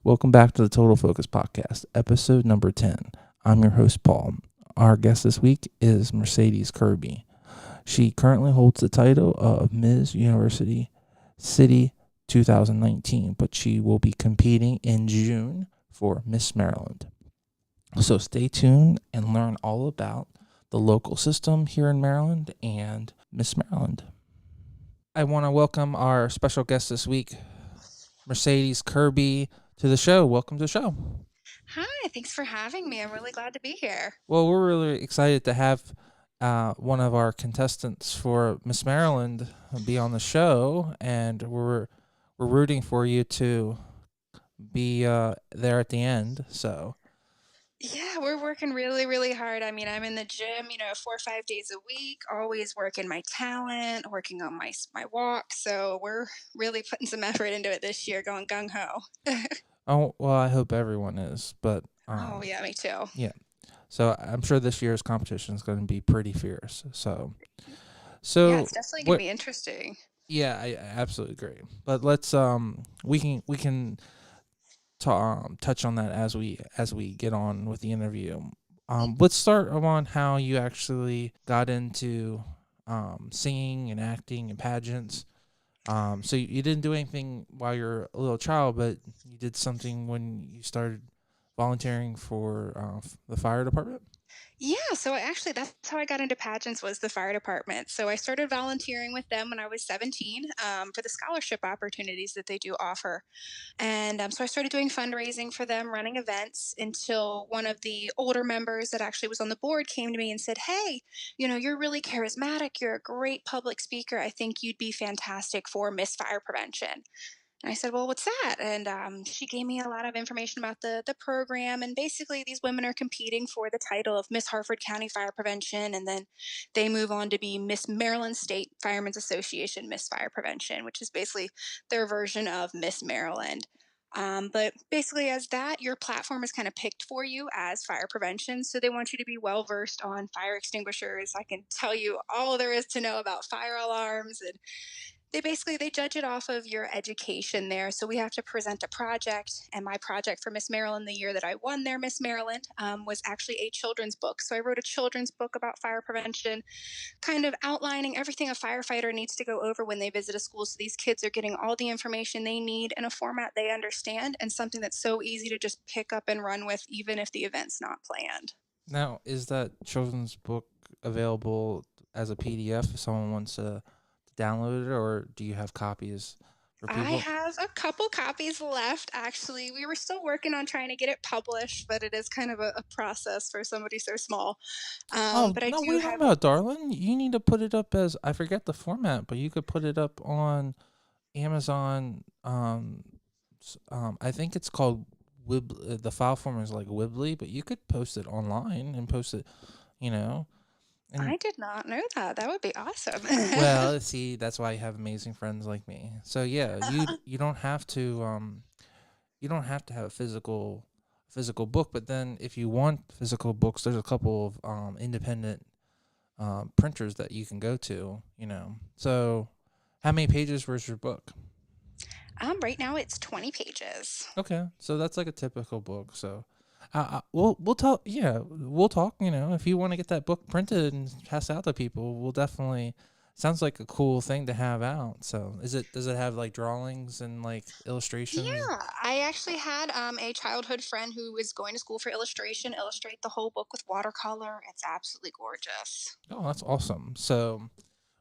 Welcome back to the Total Focus Podcast, episode number 10. I'm your host, Paul. Our guest this week is Mercedes Kerby. She currently holds the title of Ms. University City 2019, but she will be competing in June for Miss Maryland. So stay tuned and learn all about the local system here in Maryland and Miss Maryland. I want to welcome our special guest this week, Mercedes Kerby, to the show. Welcome to the show. Hi, thanks for having me. I'm really glad to be here. Well, we're really excited to have one of our contestants for Miss Maryland be on the show, and we're rooting for you to be there at the end. So, Yeah, we're working really, really hard. I mean, I'm in the gym, 4 or 5 days a week, always working my talent, working on my walk. So we're really putting some effort into it this year, going gung ho. oh well, I hope everyone is, but Oh, yeah, me too. yeah. So I'm sure this year's competition is going to be pretty fierce. Yeah, So it's definitely going to what? be interesting. Yeah, I absolutely agree. But let's we can touch on that as we get on with the interview. Let's start on how you actually got into singing and acting and pageants. So you didn't do anything while you're a little child, but you did something when you started volunteering for the fire department. Yeah, so that's how I got into pageants was the fire department. So I started volunteering with them when I was 17 for the scholarship opportunities that they do offer. And so I started doing fundraising for them, running events until one of the older members that actually was on the board came to me and said, "Hey, you're really charismatic. You're a great public speaker. I think you'd be fantastic for Miss Fire Prevention." And I said, "Well, what's that?" And she gave me a lot of information about the program. And basically, these women are competing for the title of Miss Harford County Fire Prevention. And then they move on to be Miss Maryland State Firemen's Association Miss Fire Prevention, which is basically their version of Miss Maryland. But basically, as that, your platform is kind of picked for you as fire prevention. So they want you to be well versed on fire extinguishers. I can tell you all there is to know about fire alarms, and they judge it off of your education there. So we have to present a project, and my project for Miss Maryland the year that I won there, Miss Maryland, was actually a children's book. So I wrote a children's book about fire prevention, kind of outlining everything a firefighter needs to go over when they visit a school. So these kids are getting all the information they need in a format they understand and something that's so easy to just pick up and run with, even if the event's not planned. Now, is that children's book available as a PDF if someone wants to download it, or do you have copies for I people? have a couple copies left, actually. We were still working on trying to get it published, but it is kind of a process for somebody so small. Oh, But I no, do what are you talking have. about, darling? You need to put it up as, I forget the format, but you could put it up on Amazon. I think it's called the file form is like Wibbly, but you could post it online and post it, you know. And I did not know that. That would be awesome. well, see, that's why you have amazing friends like me. So yeah, you don't have to you don't have to have a physical book, but then if you want physical books, there's a couple of independent printers that you can go to. So how many pages was your book? Right now it's 20 pages. Okay, so that's like a typical book. So we'll talk. Yeah, we'll talk. If you want to get that book printed and pass out to people, we'll definitely. Sounds like a cool thing to have out. So does it have like drawings and like illustrations? Yeah, I actually had a childhood friend who was going to school for illustration illustrate the whole book with watercolor. It's absolutely gorgeous. Oh, that's awesome. So,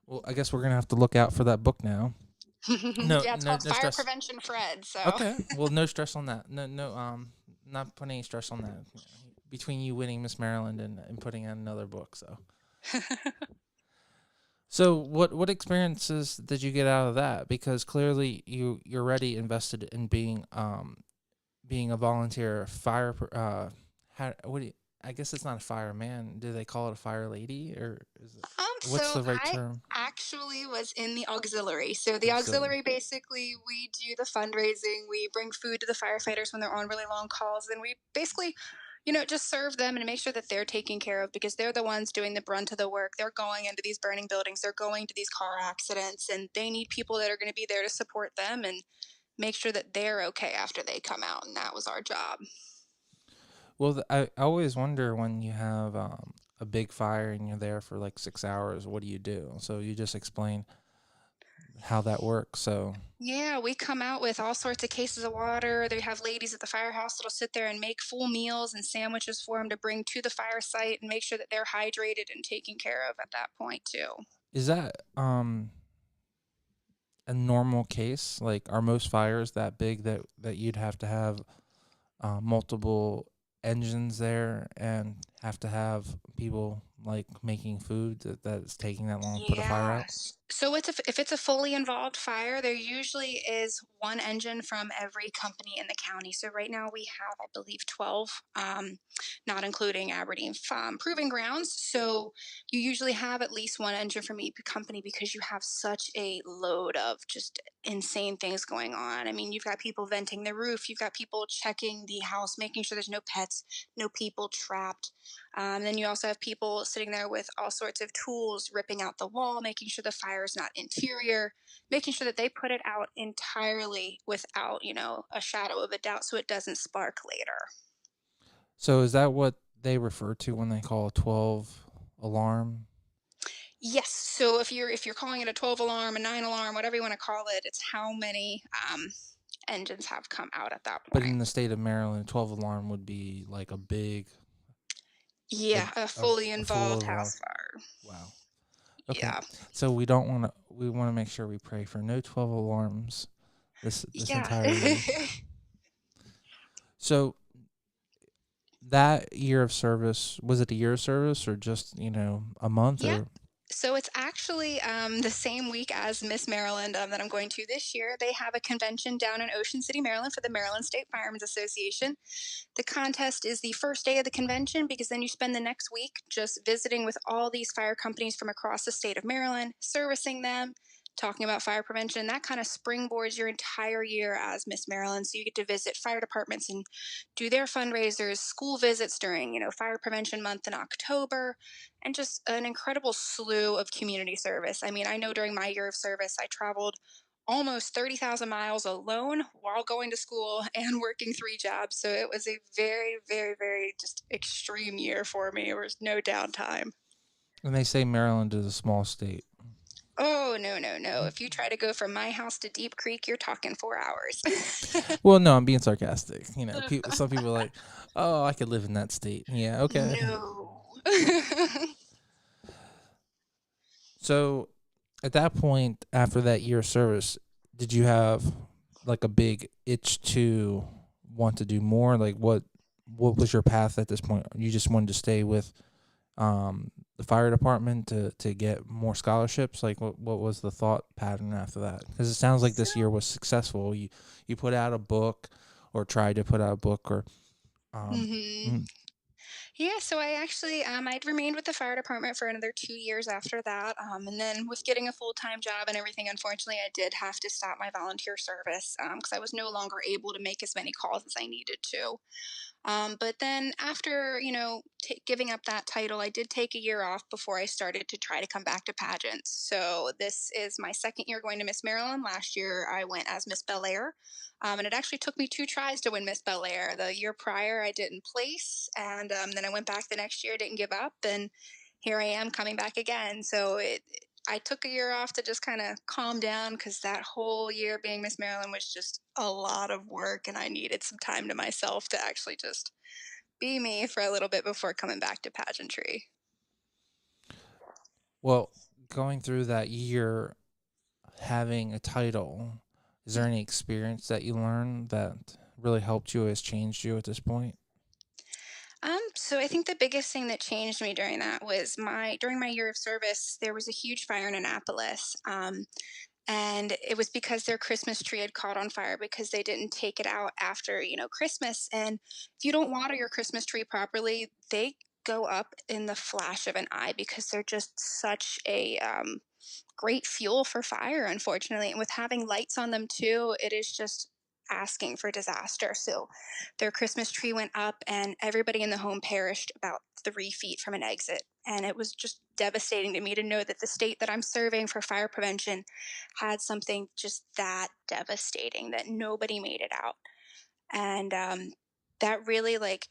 well, I guess we're gonna have to look out for that book now. No, Yeah, it's no, called no Fire stress. Prevention Fred. So Okay. Well, no stress on that. No, no. Not putting any stress on that. Between you winning Miss Maryland and putting out another book, so what experiences did you get out of that? Because clearly you're already invested in being a volunteer fire. What do you, I guess it's not a fireman. Do they call it a fire lady, or is it? What's so the right I term? actually was in the auxiliary. So the Auxiliary. auxiliary basically we do the fundraising, we bring food to the firefighters when they're on really long calls, and we basically just serve them and make sure that they're taken care of because they're the ones doing the brunt of the work. They're going into these burning buildings, they're going to these car accidents, and they need people that are going to be there to support them. And make sure that they're okay after they come out, and that was our job. Well, I always wonder when you have a big fire and you're there for like 6 hours, what do you do? So you just explain how that works. So Yeah, we come out with all sorts of cases of water. They have ladies at the firehouse that'll sit there and make full meals and sandwiches for them to bring to the fire site and make sure that they're hydrated and taken care of at that point too. is that a normal case? Like, are most fires that big that you'd have to have multiple engines there and have to have people like making food that's taking that long to put a fire out? Yes. So if it's a fully involved fire, there usually is one engine from every company in the county. So right now we have, I believe, 12, not including Aberdeen Proving Grounds. So you usually have at least one engine from each company because you have such a load of just insane things going on. I mean, you've got people venting the roof, you've got people checking the house, making sure there's no pets, no people trapped. Then you also have people sitting there with all sorts of tools, ripping out the wall, making sure the fire is not interior, making sure that they put it out entirely without, a shadow of a doubt so it doesn't spark later. So is that what they refer to when they call a 12 alarm? Yes. So if you're calling it a 12 alarm, a 9 alarm, whatever you want to call it, it's how many engines have come out at that But point. in the state of Maryland, 12 alarm would be like a big a Yeah, a a, fully a full involved alarm. house fire. Wow. Okay. Yeah. So we want to make sure we pray for no 12 alarms this Yeah. entire year. So that year of service, was it a year of service or just, a month Yeah. or So it's actually the same week as Miss Maryland that I'm going to this year. They have a convention down in Ocean City, Maryland for the Maryland State Firemen's Association. The contest is the first day of the convention because then you spend the next week just visiting with all these fire companies from across the state of Maryland, servicing them, talking about fire prevention. That kind of springboards your entire year as Miss Maryland. So you get to visit fire departments and do their fundraisers, school visits during, Fire Prevention Month in October, and just an incredible slew of community service. I mean, I know during my year of service, I traveled almost 30,000 miles alone while going to school and working three jobs. So it was a very, very, very just extreme year for me. There was no downtime. and they say Maryland is a small state. Oh, no, no, no. If you try to go from my house to Deep Creek, you're talking 4 hours. Well, no, I'm being sarcastic. Some people are like, "Oh, I could live in that state." Yeah, okay. No. So, at that point, after that year of service, did you have like a big itch to want to do more? Like, what was your path at this point? You just wanted to stay with the fire department to get more scholarships. Like, what was the thought pattern after that? Because it sounds like So, this year was successful. You put out a book, or tried to put out a book, or um. hmm mm, yeah, so I actually I'd remained with the fire department for another 2 years after that, and then with getting a full-time job and everything, unfortunately, I did have to stop my volunteer service because I was no longer able to make as many calls as I needed to. But then after, giving up that title, I did take a year off before I started to try to come back to pageants. So this is my second year going to Miss Maryland. Last year I went as Miss Belletiere. And it actually took me two tries to win Miss Belletiere. The year prior, I didn't place. And then I went back the next year, didn't give up. And here I am coming back again. I took a year off to just kind of calm down because that whole year being Miss Maryland was just a lot of work and I needed some time to myself to actually just be me for a little bit before coming back to pageantry. Well, going through that year, having a title, is there any experience that you learned that really helped you, has changed you at this point? So I think the biggest thing that changed me during that was during my year of service, there was a huge fire in Annapolis. And it was because their Christmas tree had caught on fire because they didn't take it out after, Christmas. And if you don't water your Christmas tree properly, they go up in the flash of an eye because they're just such a great fuel for fire, unfortunately. And with having lights on them too, it is just asking for disaster. So their Christmas tree went up, and everybody in the home perished about 3 feet from an exit. And it was just devastating to me to know that the state that I'm serving for fire prevention had something just that devastating that nobody made it out. And that really like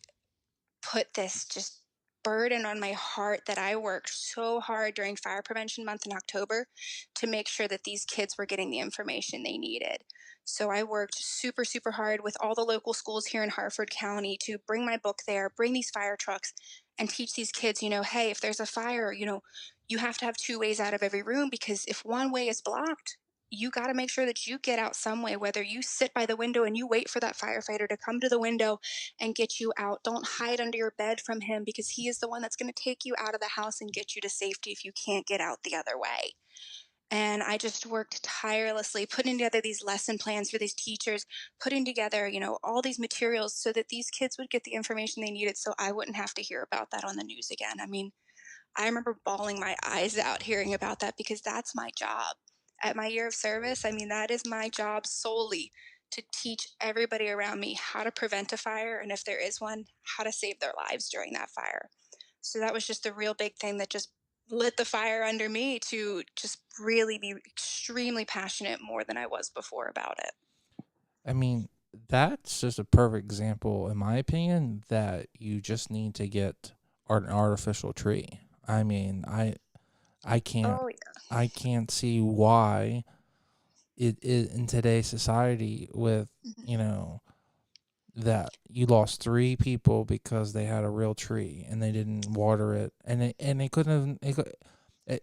put this just burden on my heart that I worked so hard during Fire Prevention Month in October to make sure that these kids were getting the information they needed. So I worked super, super hard with all the local schools here in Harford County to bring my book there, bring these fire trucks, and teach these kids, hey, if there's a fire, you have to have two ways out of every room, because if one way is blocked, you got to make sure that you get out some way, whether you sit by the window and you wait for that firefighter to come to the window and get you out. Don't hide under your bed from him, because he is the one that's going to take you out of the house and get you to safety if you can't get out the other way. And I just worked tirelessly putting together these lesson plans for these teachers, putting together, all these materials so that these kids would get the information they needed so I wouldn't have to hear about that on the news again. I mean, I remember bawling my eyes out hearing about that, because that's my job. At my year of service, I mean, that is my job solely, to teach everybody around me how to prevent a fire, and if there is one, how to save their lives during that fire. So that was just a real big thing that just lit the fire under me to just really be extremely passionate more than I was before about it. I mean, that's just a perfect example, in my opinion, that you just need to get an artificial tree. I mean, I can't Oh, yeah. I can't see why it in today's society with, Mhm. you know, that you lost three people because they had a real tree and they didn't water it, and they couldn't have.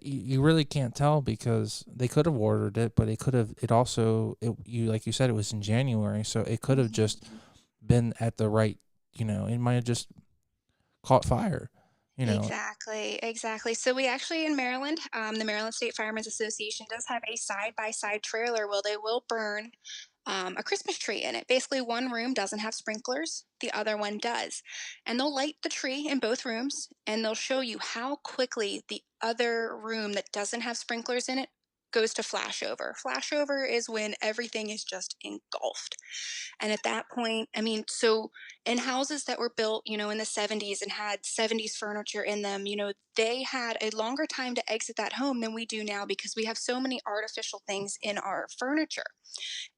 You really can't tell because they could have watered it, but it could have. It also you like you said, it was in January, so it could have just Mhm. been at the right. It might have just caught fire. You know, Exactly, exactly. So we actually in Maryland, the Maryland State Firemen's Association does have a side-by-side trailer where they will burn a Christmas tree in it. Basically, one room doesn't have sprinklers, the other one does. And they'll light the tree in both rooms, and they'll show you how quickly the other room that doesn't have sprinklers in it goes to flashover. Flashover is when everything is just engulfed. And at that point, I mean, so in houses that were built, in the 70s and had 70s furniture in them, they had a longer time to exit that home than we do now, because we have so many artificial things in our furniture.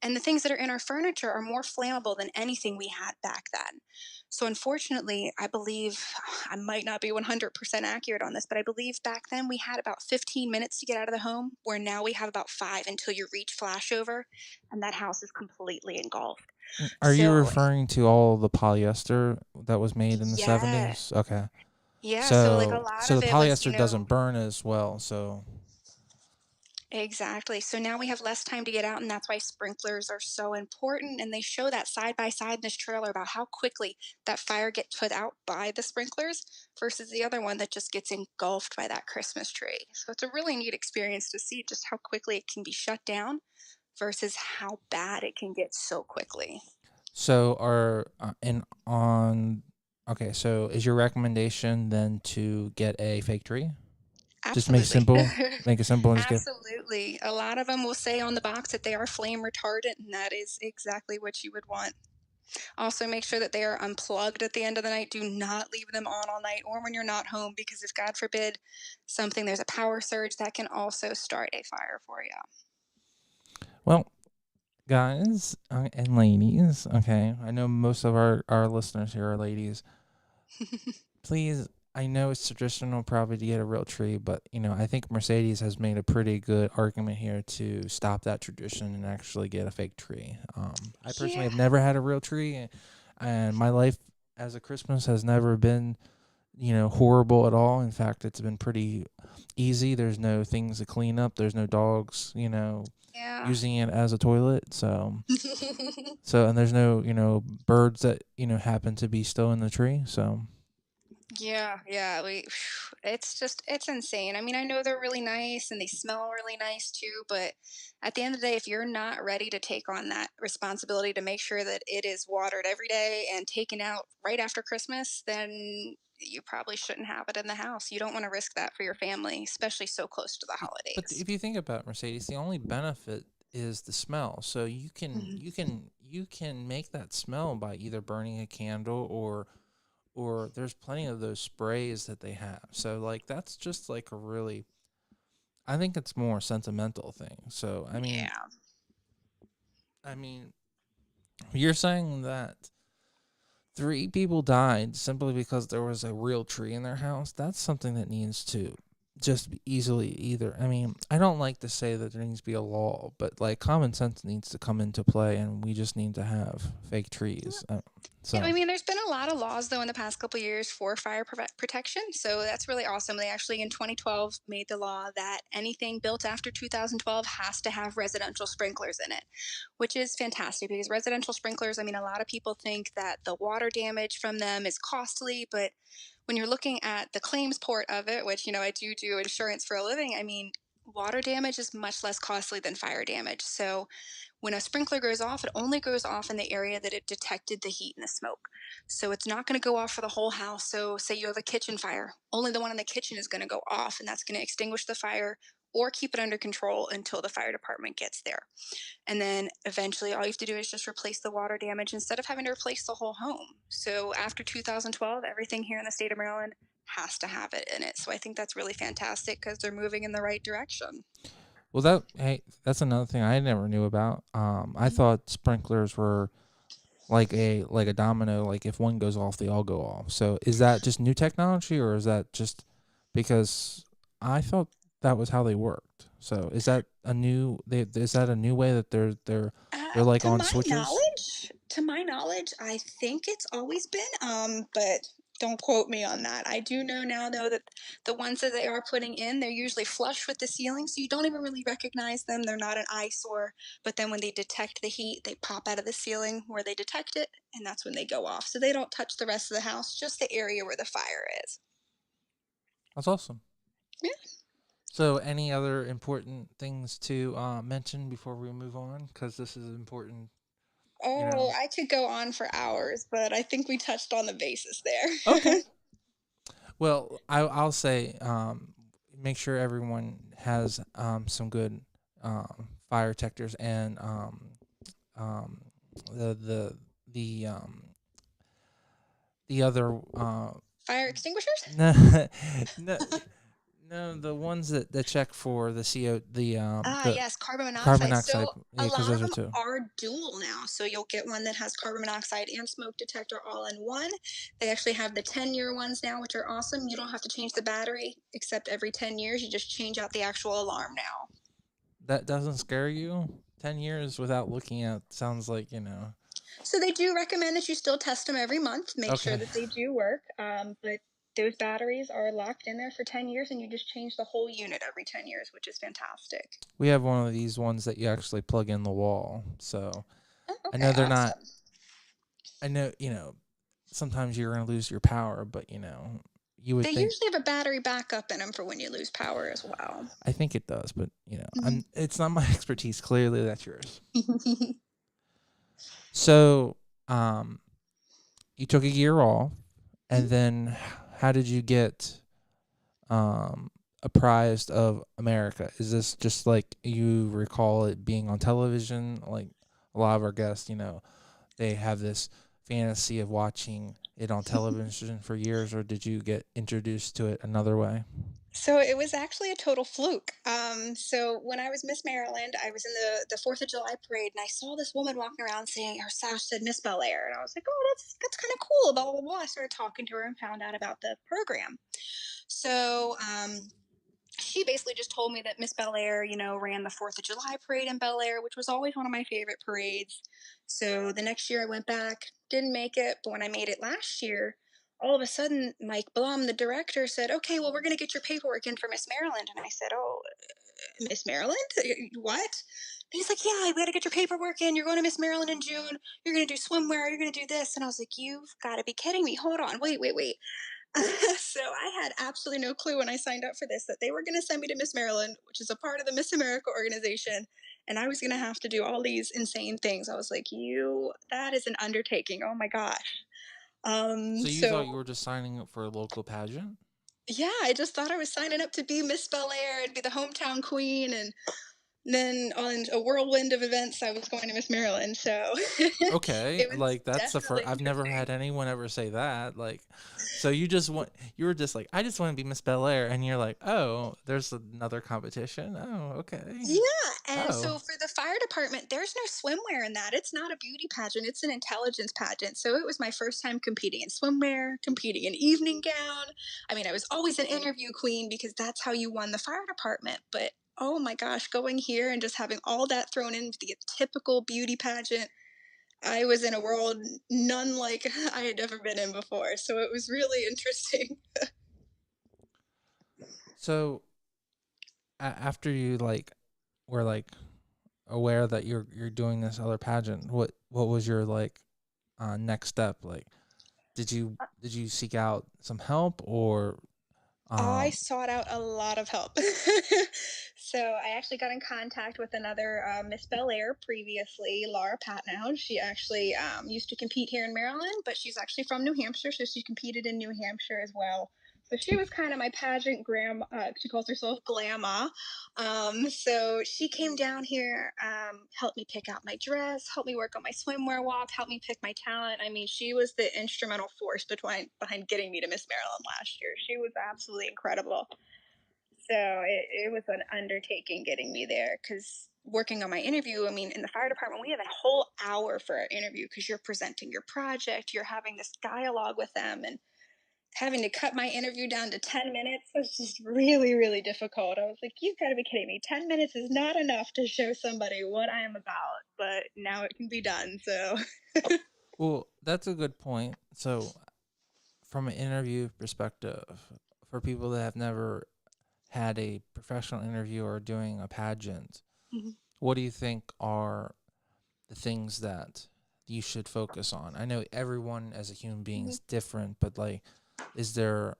And the things that are in our furniture are more flammable than anything we had back then. So, unfortunately, I believe, I might not be 100% accurate on this, but I believe back then we had about 15 minutes to get out of the home, where now we have about 5 until you reach flashover and that house is completely engulfed. are you So, referring to all the polyester that was made in the yeah. 70s? Okay. Yeah, so, like, a So lot the of it was, polyester doesn't burn as well. So exactly. So now we have less time to get out, and that's why sprinklers are so important. And they show that side by side in this trailer about how quickly that fire gets put out by the sprinklers versus the other one that just gets engulfed by that Christmas tree. So it's a really neat experience to see just how quickly it can be shut down versus how bad it can get so quickly. so are and on. Okay, so is your recommendation then to get a fake tree? Just Absolutely. make it simple, and just get. Absolutely. A lot of them will say on the box that they are flame retardant, and that is exactly what you would want. Also, make sure that they are unplugged at the end of the night. Do not leave them on all night or when you're not home, because if God forbid there's a power surge, that can also start a fire for you. Well, guys and ladies, okay, I know most of our listeners here are ladies. Please, I know it's traditional probably to get a real tree, but I think Mercedes has made a pretty good argument here to stop that tradition and actually get a fake tree. I personally Yeah, have never had a real tree, and my life as a Christmas has never been horrible at all. In fact, it's been pretty easy. There's no things to clean up. There's no dogs, yeah. using it as a toilet. And there's no, birds that, happen to be still in the tree. So, Yeah, yeah, it's insane. I mean, I know they're really nice and they smell really nice too, but at the end of the day, if you're not ready to take on that responsibility to make sure that it is watered every day and taken out right after Christmas, then you probably shouldn't have it in the house. You don't want to risk that for your family, especially so close to the but holidays. if you think about Mercedes, the only benefit is the smell. So you can Mhm. you can you can make that smell by either burning a candle or there's plenty of those sprays that they have. So like that's just like a really, I think it's more a sentimental thing. So Yeah. I mean you're saying that three people died simply because there was a real tree in their house. That's something that needs to just be easily either. I mean, I don't like to say that there needs to be a law, but like common sense needs to come into play, and we just need to have fake trees. Yeah, I So mean, there's been a lot of laws though in the past couple years for fire protection, so that's really awesome. They actually in 2012 made the law that anything built after 2012 has to have residential sprinklers in it, which is fantastic because residential sprinklers, I mean, a lot of people think that the water damage from them is costly, but when you're looking at the claims port of it, which, I do insurance for a living, I mean, water damage is much less costly than fire damage. So when a sprinkler goes off, it only goes off in the area that it detected the heat and the smoke. So it's not going to go off for the whole house. So, say you have a kitchen fire, only the one in the kitchen is going to go off, and that's going to extinguish the fire or keep it under control until the fire department gets there. And then eventually, all you have to do is just replace the water damage instead of having to replace the whole home. So, after 2012, everything here in the state of Maryland has to have it in it. So, I think that's really fantastic because they're moving in the right direction. well, that's another thing I never knew about. I thought sprinklers were like a domino. Like if one goes off, they all go off. So is that just new technology, or is that just because I thought that was how they worked? So is that a new? Is that a new way that they're like To on my switches? knowledge, I think it's always been, but don't quote me on that. I do know now, though, that the ones that they are putting in, they're usually flush with the ceiling, so you don't even really recognize them. They're not an eyesore. But then when they detect the heat, they pop out of the ceiling where they detect it, and that's when they go off. So they don't touch the rest of the house, just the area where the fire is. That's awesome. Yeah. So any other important things to mention before we move on? Because this is important. You Oh, know. I could go on for hours, but I think we touched on the basis Okay. there. Well, I'll say make sure everyone has some good fire detectors and um, the the the um, the other Fire extinguishers? no, no no the ones that check for the Ah, the yes, carbon carbon monoxide. monoxide, So a yeah, because lot of those are them two. are dual now. So you'll get one that has carbon monoxide and smoke detector all in one. They actually have the 10-year ones now, which are awesome. You don't have to change the battery except every 10 years. You just change out the actual alarm now. That doesn't scare you. 10 years without looking at sounds like So they do recommend that you still test them every month, make sure okay. that they do work. But those batteries are locked in there for 10 years, and you just change the whole unit every 10 years, which is fantastic. We have one of these ones that you actually plug in the wall. So Oh, I okay, know they're not. awesome. I know sometimes you're gonna lose your power, but you would They think. usually have a battery backup in them for when you lose power as well. I think it does, but Mhm. it's not my expertise. Clearly, that's yours. So, um, you took a year off, and then how did you get apprised of America? Is this just like you recall it being on television? Like a lot of our guests, they have this fantasy of watching it on television for years, or did you get introduced to it another way? So it was actually a total fluke. So when I was Miss Maryland, I was in the Fourth of July parade, and I saw this woman walking around saying her sash said Miss Belletiere, and I was like, "Oh, that's kind of cool." Blah blah blah. I started talking to her and found out about the program. So she basically just told me that Miss Bellairs, ran the Fourth of July parade in Bel Air, which was always one of my favorite parades. So the next year I went back, didn't make it, but when I made it last year, all of a sudden Mike Blum, the director, said, "Okay, well we're going to get your paperwork in for Miss Maryland," and I said, "Oh, Miss Maryland? What?" And he's like, "Yeah, we got to get your paperwork in. You're going to Miss Maryland in June. You're going to do swimwear. You're going to do this." And I was like, "You've got to be kidding me. Hold on. Wait. So I had absolutely no clue when I signed up for this that they were going to send me to Miss Maryland, which is a part of the Miss America organization, and I was going to have to do all these insane things. I was like, that is an undertaking. Oh my gosh." So you So thought you were just signing up for a local pageant? yeah, I just thought I was signing up to be Miss Bel Air and be the hometown queen, and Then on a whirlwind of events, I was going to Miss Maryland, so Okay, it was like that's the first. definitely I've never had interesting. anyone ever say that. Like, so you were just like, I just want to be Miss Bel Air, and you're like, oh, there's another competition. Oh, okay. Yeah, and Oh, so for the fire department, there's no swimwear in that. It's not a beauty pageant, it's an intelligence pageant. So it was my first time competing in swimwear, competing in evening gown. I mean, I was always an interview queen because that's how you won the fire department. But oh my gosh, going here and just having all that thrown into the typical beauty pageant, I was in a world none like I had ever been in before. So it was really interesting. so after you were aware that you're doing this other pageant, what was your next step? Like, did you seek out some help or I um sought out a lot of help. So I actually got in contact with another Miss Bel Air previously, Laura Patnow. She actually used to compete here in Maryland, but she's actually from New Hampshire, so she competed in New Hampshire as well. So she was kind of my pageant grandma. She calls herself Glamma. So she came down here, helped me pick out my dress, helped me work on my swimwear walk, helped me pick my talent. I mean, she was the instrumental force behind getting me to Miss Maryland last year. She was absolutely incredible. So it was an undertaking getting me there because working on my interview, I mean, in the fire department, we have a whole hour for our interview because you're presenting your project, you're having this dialogue with them, and having to cut my interview down to 10 minutes was just really, really difficult. I was like, you've got to be kidding me. 10 minutes is not enough to show somebody what I am about, but now it can be done. So, well, that's a good point. So, from an interview perspective, for people that have never had a professional interview or doing a pageant, mhm, what do you think are the things that you should focus on? I know everyone as a human being mhm. is different, but like, is there,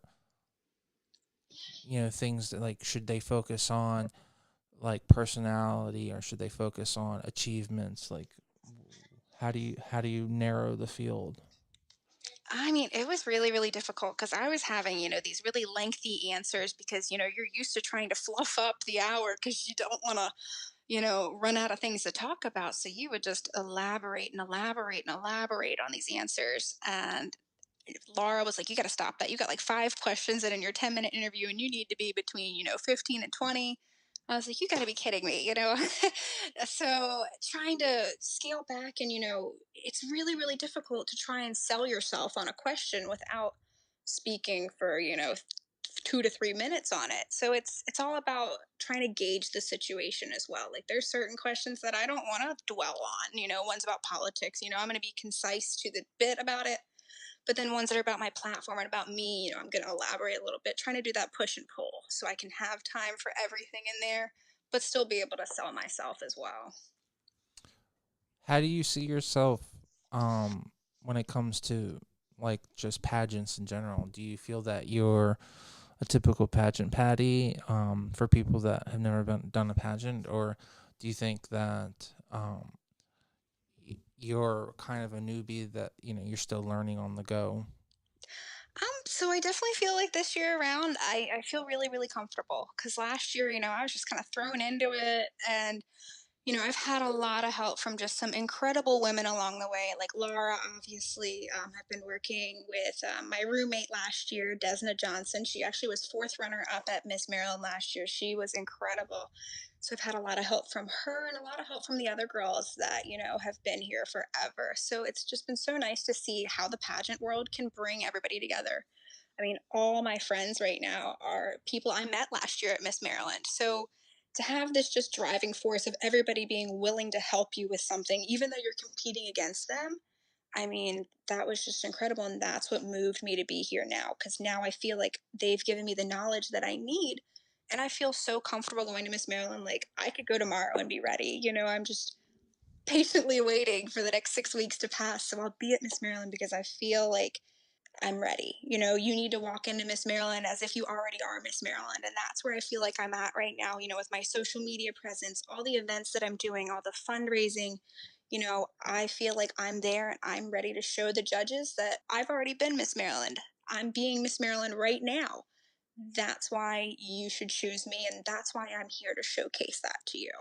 things that like, should they focus on like personality or should they focus on achievements? Like, how do you narrow the field? I mean, it was really, really difficult because I was having, these really lengthy answers because, you're used to trying to fluff up the hour because you don't want to, run out of things to talk about. So you would just elaborate and elaborate and elaborate on these answers. And Laura was like, you got to stop that. You got like five questions in your 10-minute interview and you need to be between, 15 and 20. I was like, you got to be kidding me. So trying to scale back and, it's really, really difficult to try and sell yourself on a question without speaking for, 2 to 3 minutes on it. So it's all about trying to gauge the situation as well. Like there's certain questions that I don't want to dwell on. One's about politics. I'm going to be concise to the bit about it, but then ones that are about my platform and about me, I'm going to elaborate a little bit, trying to do that push and pull so I can have time for everything in there, but still be able to sell myself as well. How do you see yourself when it comes to like just pageants in general? Do you feel that you're a typical pageant patty for people that have never done a pageant, or do you think that you're kind of a newbie that you're still learning on the go? So I definitely feel like this year around, I feel really, really comfortable because last year, I was just kind of thrown into it. And I've had a lot of help from just some incredible women along the way, like Laura, obviously. I've been working with my roommate last year, Desna Johnson. She actually was fourth runner up at Miss Maryland last year. She was incredible. So I've had a lot of help from her and a lot of help from the other girls that, have been here forever. So it's just been so nice to see how the pageant world can bring everybody together. I mean, all my friends right now are people I met last year at Miss Maryland. So to have this just driving force of everybody being willing to help you with something, even though you're competing against them, I mean, that was just incredible. And that's what moved me to be here now. Cause now I feel like they've given me the knowledge that I need. And I feel so comfortable going to Miss Maryland. Like I could go tomorrow and be ready. I'm just patiently waiting for the next 6 weeks to pass. So I'll be at Miss Maryland because I feel like I'm ready. You need to walk into Miss Maryland as if you already are Miss Maryland. And that's where I feel like I'm at right now, with my social media presence, all the events that I'm doing, all the fundraising. I feel like I'm there and I'm ready to show the judges that I've already been Miss Maryland. I'm being Miss Maryland right now. That's why you should choose me. And that's why I'm here to showcase that to you.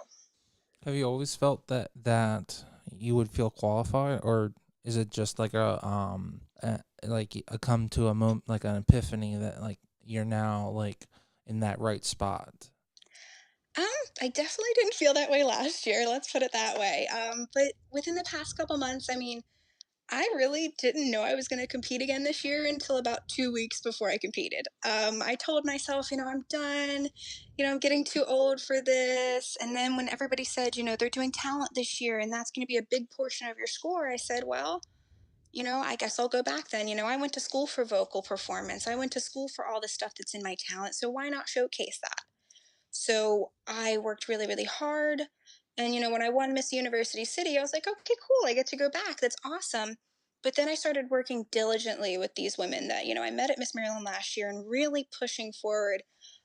Have you always felt that you would feel qualified, or is it just like like a come to a moment, like an epiphany that like you're now like in that right spot? Um, I definitely didn't feel that way last year, let's put it that way. But within the past couple months, I mean, I really didn't know I was going to compete again this year until about 2 weeks before I competed. I told myself, I'm done. I'm getting too old for this. And then when everybody said, they're doing talent this year and that's going to be a big portion of your score, I said, well, I guess I'll go back then. I went to school for vocal performance. I went to school for all the stuff that's in my talent. So why not showcase that? So I worked really, really hard. And, when I won Miss University City, I was like, okay, cool. I get to go back. That's awesome. But then I started working diligently with these women that, I met at Miss Maryland last year and really pushing forward.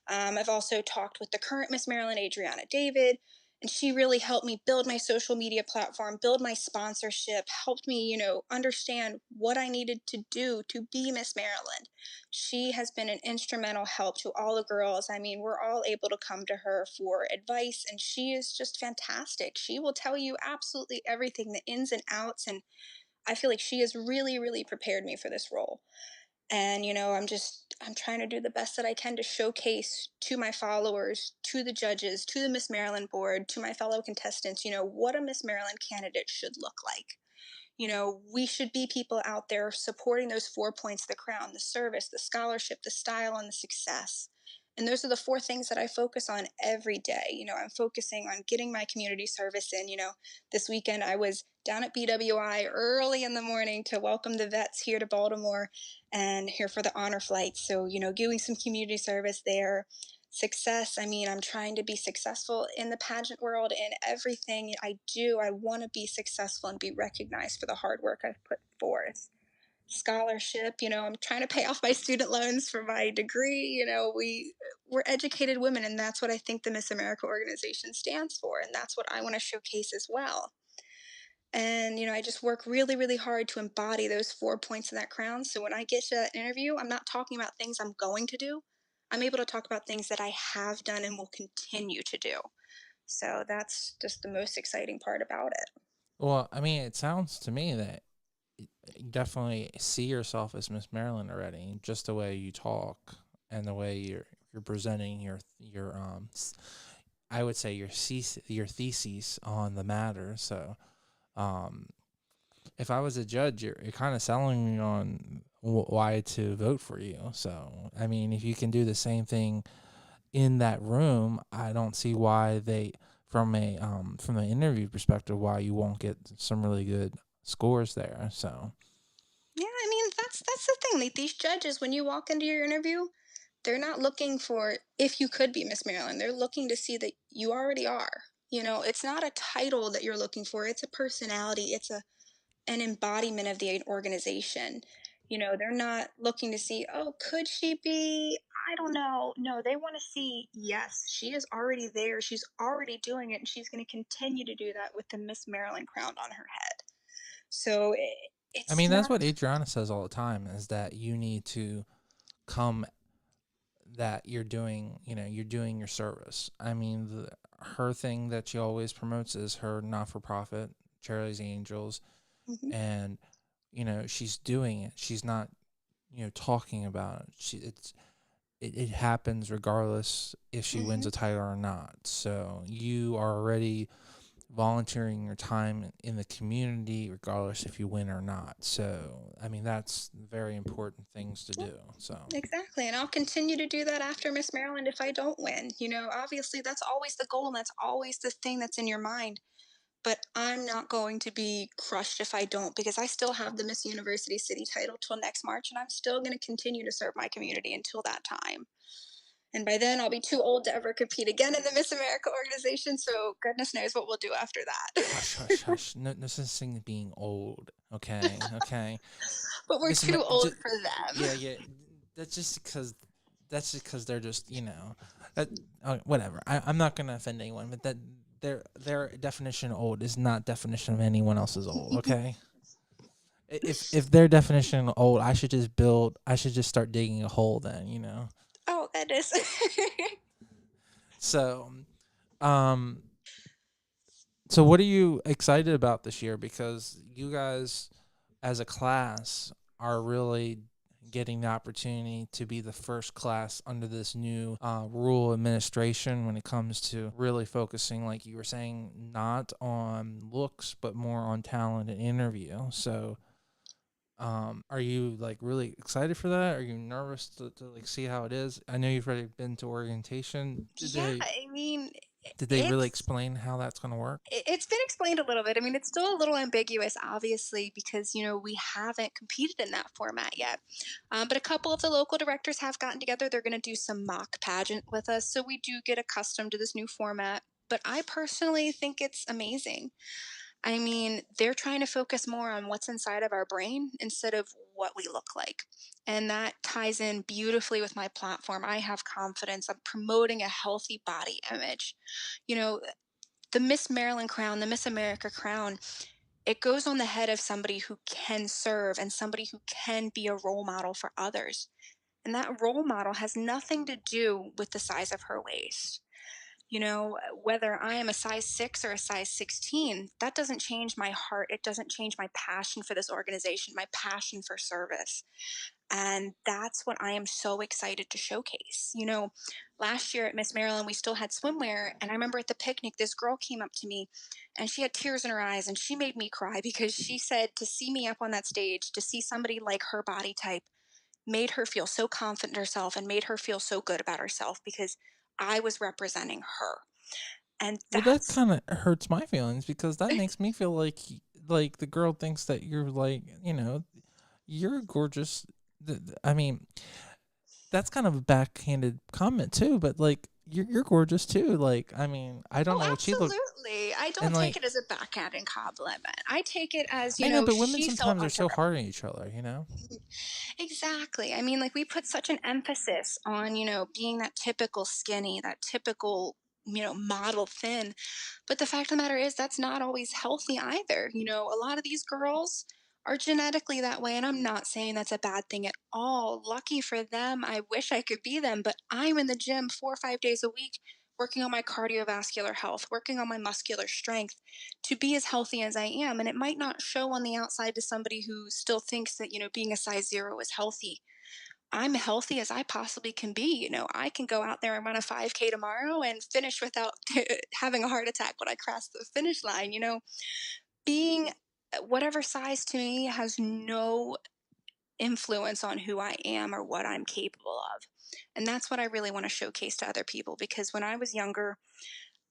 I've also talked with the current Miss Maryland, Adriana David, and she really helped me build my social media platform, build my sponsorship, helped me, understand what I needed to do to be Miss Maryland. She has been an instrumental help to all the girls. I mean, we're all able to come to her for advice, and she is just fantastic. She will tell you absolutely everything, the ins and outs, and I feel like she has really, really prepared me for this role. And, I'm trying to do the best that I can to showcase to my followers, to the judges, to the Miss Maryland board, to my fellow contestants, what a Miss Maryland candidate should look like. We should be people out there supporting those 4 points of the crown: the service, the scholarship, the style, and the success. And those are the four things that I focus on every day. I'm focusing on getting my community service in. This weekend I was down at BWI early in the morning to welcome the vets here to Baltimore and here for the honor flight. So, doing some community service there. Success, I mean, I'm trying to be successful in the pageant world. In everything I do, I want to be successful and be recognized for the hard work I've put forth. Scholarship, I'm trying to pay off my student loans for my degree. We're educated women, and that's what I think the Miss America organization stands for, and that's what I want to showcase as well. And, I just work really, really hard to embody those 4 points in that crown. So when I get to that interview, I'm not talking about things I'm going to do. I'm able to talk about things that I have done and will continue to do. So that's just the most exciting part about it. Well, I mean, it sounds to me that you definitely see yourself as Miss Maryland already, just the way you talk and the way you're presenting I would say your theses on the matter. So, um, if I was a judge, you're kind of selling me on why to vote for you. So, I mean, if you can do the same thing in that room, I don't see why from an interview perspective why you won't get some really good scores there. So, Yeah, I mean that's the thing. These judges, when you walk into your interview, they're not looking for if you could be Miss Maryland. They're looking to see that you already are. It's not a title that you're looking for. It's a personality. It's an embodiment of the organization. They're not looking to see, oh, could she be? I don't know. No, they want to see, yes, she is already there. She's already doing it, and she's going to continue to do that with the Miss Maryland crown on her head. So I it's mean, that's not. what Adriana says all the time is that you need to come that you're doing your service. I mean, her thing that she always promotes is her not for profit, Charlie's Angels, Mhm, and she's doing it. She's not talking about it. It happens regardless if she wins mhm. a title or not. So you are already volunteering your time in the community regardless if you win or not. So I mean that's very important things to Yep, do. So exactly. And I'll continue to do that after Miss Maryland if I don't win. Obviously, that's always the goal and that's always the thing that's in your mind. But I'm not going to be crushed if I don't, because I still have the Miss University City title till next March, and I'm still going to continue to serve my community until that time. And by then, I'll be too old to ever compete again in the Miss America organization. So goodness knows what we'll do after hush, that. hush, hush. No such thing as being old. Okay, okay. But we're Miss too Amer- old just, for them. yeah, yeah. That's just because they're just that whatever. I'm not gonna offend anyone, but that their definition of old is not definition of anyone else's old. Okay. If their definition of old, I should just start digging a hole then. Oh, goodness. So, um, So what are you excited about this year? Because you guys, as a class, are really getting the opportunity to be the first class under this new rule administration when it comes to really focusing, like you were saying, not on looks but more on talent and interview. So are you like really excited for that? Are you nervous to like see how it is? I know you've already been to orientation. Did Yeah, they I mean, did they really it's explain how that's going to work? it's been explained a little bit. I mean, it's still a little ambiguous, obviously, because we haven't competed in that format yet. But a couple of the local directors have gotten together. They're going to do some mock pageant with us, so we do get accustomed to this new format. But I personally think it's amazing. I mean, they're trying to focus more on what's inside of our brain instead of what we look like. And that ties in beautifully with my platform. I have confidence. I'm promoting a healthy body image. You know, the Miss Maryland crown, the Miss America crown, it goes on the head of somebody who can serve and somebody who can be a role model for others. And that role model has nothing to do with the size of her waist. Whether I am a size 6 or a size 16, that doesn't change my heart. It doesn't change my passion for this organization, my passion for service. And that's what I am so excited to showcase. Last year at Miss Maryland, we still had swimwear. And I remember at the picnic, this girl came up to me and she had tears in her eyes and she made me cry because she said to see me up on that stage, to see somebody like her body type, made her feel so confident in herself and made her feel so good about herself because I was representing her. And Well, that that's kind of hurts my feelings because that makes me feel like the girl thinks that you're like, you're gorgeous. I mean, that's kind of a backhanded comment too, but like you're gorgeous too. Like, I mean, I don't oh, know what she looked absolutely. I and don't take like it as a backhanded compliment. I take it as, I know, but women she felt sometimes are so hard on each other, you know? exactly. I mean, like we put such an emphasis on, being that typical skinny, that typical, model thin. But the fact of the matter is, that's not always healthy either. A lot of these girls are genetically that way. And I'm not saying that's a bad thing at all. Lucky for them. I wish I could be them, but I'm in the gym 4 or 5 days a week working on my cardiovascular health, working on my muscular strength to be as healthy as I am. And it might not show on the outside to somebody who still thinks that, being a size 0 is healthy. I'm healthy as I possibly can be. I can go out there and run a 5K tomorrow and finish without having a heart attack when I cross the finish line. Being whatever size to me has no influence on who I am or what I'm capable of. And that's what I really want to showcase to other people because when I was younger,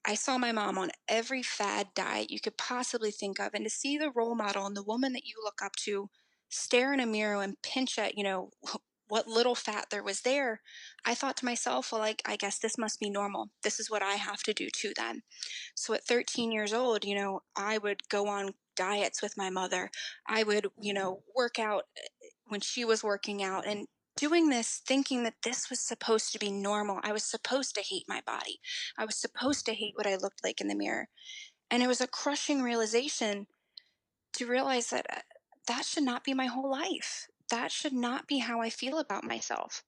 I saw my mom on every fad diet you could possibly think of. And to see the role model and the woman that you look up to stare in a mirror and pinch at, what little fat there was there, I thought to myself, well, like, I guess this must be normal. This is what I have to do too then. So at 13 years old, I would go on diets with my mother. I would, work out when she was working out and doing this thinking that this was supposed to be normal. I was supposed to hate my body. I was supposed to hate what I looked like in the mirror. And it was a crushing realization to realize that that should not be my whole life. That should not be how I feel about myself.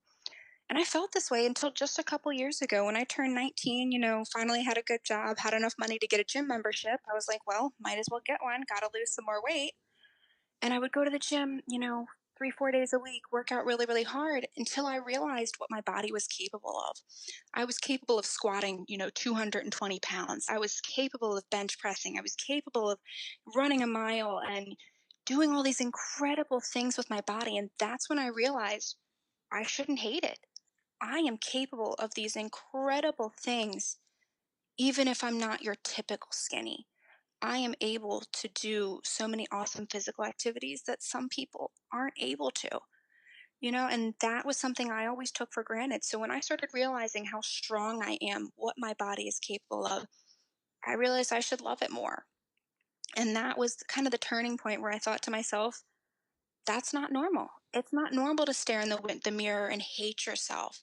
And I felt this way until just a couple years ago when I turned 19, finally had a good job, had enough money to get a gym membership. I was like, well, might as well get one, got to lose some more weight. And I would go to the gym, 3, 4 days a week, work out really, really hard until I realized what my body was capable of. I was capable of squatting, 220 pounds. I was capable of bench pressing. I was capable of running a mile and doing all these incredible things with my body. And that's when I realized I shouldn't hate it. I am capable of these incredible things, even if I'm not your typical skinny. I am able to do so many awesome physical activities that some people aren't able to, and that was something I always took for granted. So when I started realizing how strong I am, what my body is capable of, I realized I should love it more. And that was kind of the turning point where I thought to myself, that's not normal. It's not normal to stare in the mirror and hate yourself.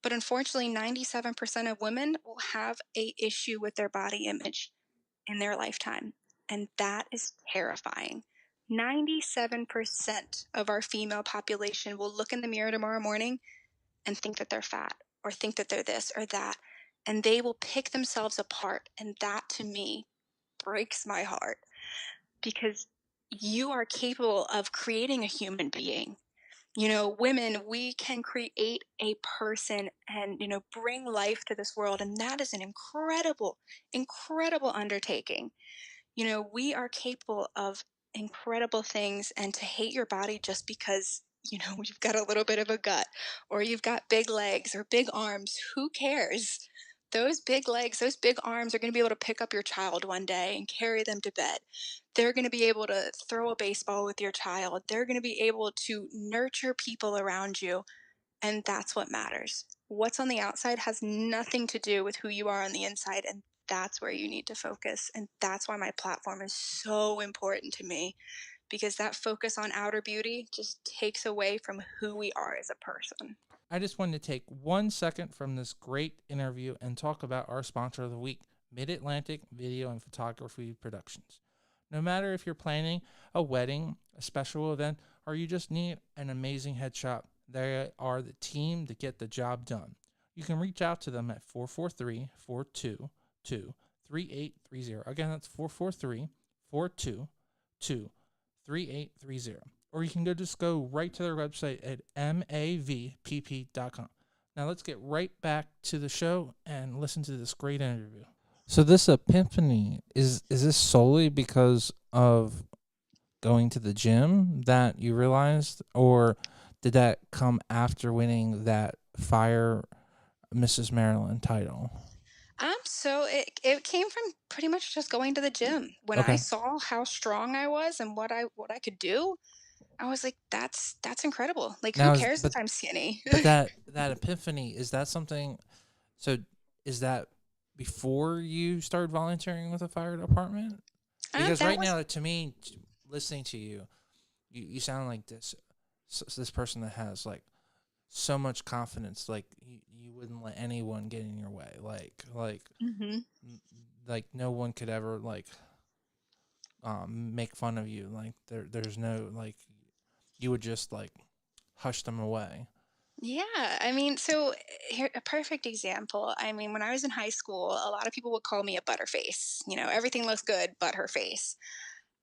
But unfortunately, 97% of women will have a issue with their body image in their lifetime. And that is terrifying. 97% of our female population will look in the mirror tomorrow morning and think that they're fat or think that they're this or that. And they will pick themselves apart. And that to me breaks my heart because you are capable of creating a human being. Women, we can create a person and, bring life to this world. And that is an incredible, incredible undertaking. We are capable of incredible things, and to hate your body just because, you've got a little bit of a gut or you've got big legs or big arms, who cares? Those big legs, those big arms are going to be able to pick up your child one day and carry them to bed. They're going to be able to throw a baseball with your child. They're going to be able to nurture people around you. And that's what matters. What's on the outside has nothing to do with who you are on the inside. And that's where you need to focus. And that's why my platform is so important to me, because that focus on outer beauty just takes away from who we are as a person. I just wanted to take 1 second from this great interview and talk about our sponsor of the week, Mid Atlantic Video and Photography Productions. No matter if you're planning a wedding, a special event, or you just need an amazing headshot, they are the team to get the job done. You can reach out to them at 443-422-3830. Again, that's 443-422-3830. Or you can just go right to their website at mavpp.com. Now let's get right back to the show and listen to this great interview. So this epiphany, is this solely because of going to the gym that you realized, or did that come after winning that Fire Mrs. Maryland title? So it came from pretty much just going to the gym. When I Okay. saw how strong I was and what I could do, I was like, that's incredible. Like, who Now cares if I'm skinny? but that epiphany, is that something? So is that before you started volunteering with the fire department? Because That right was now, to me, listening to you, you sound like this person that has like so much confidence, like you wouldn't let anyone get in your way, Mhm. like no one could ever like make fun of you, like there's no like you would just like hush them away. Yeah, I mean, so here a perfect example. I mean, when I was in high school, a lot of people would call me a butterface. Everything looks good but her face.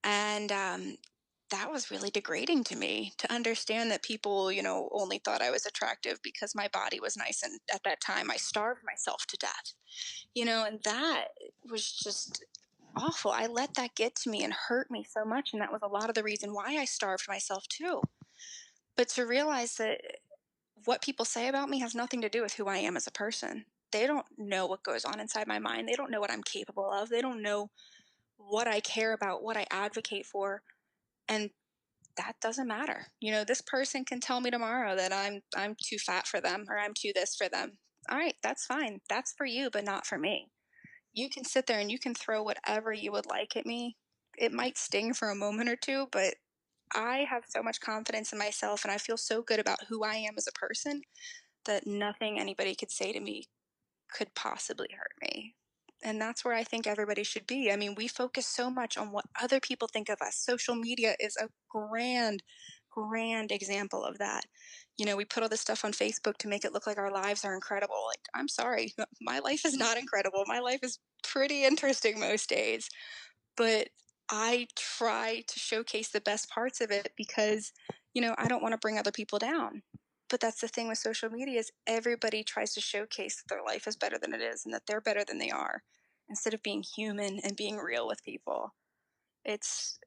And that was really degrading to me, to understand that people, only thought I was attractive because my body was nice. And at that time, I starved myself to death, and that was just awful. I let that get to me and hurt me so much. And that was a lot of the reason why I starved myself too. But to realize that what people say about me has nothing to do with who I am as a person. They don't know what goes on inside my mind. They don't know what I'm capable of. They don't know what I care about, what I advocate for. And that doesn't matter. This person can tell me tomorrow that I'm too fat for them or I'm too this for them. All right, that's fine. That's for you, but not for me. You can sit there and you can throw whatever you would like at me. It might sting for a moment or two, but I have so much confidence in myself and I feel so good about who I am as a person that nothing anybody could say to me could possibly hurt me. And that's where I think everybody should be. I mean, we focus so much on what other people think of us. Social media is a grand, grand example of that. We put all this stuff on Facebook to make it look like our lives are incredible. Like, I'm sorry, my life is not incredible. My life is pretty interesting most days, but I try to showcase the best parts of it because, I don't want to bring other people down. But that's the thing with social media is everybody tries to showcase that their life is better than it is and that they're better than they are instead of being human and being real with people. It's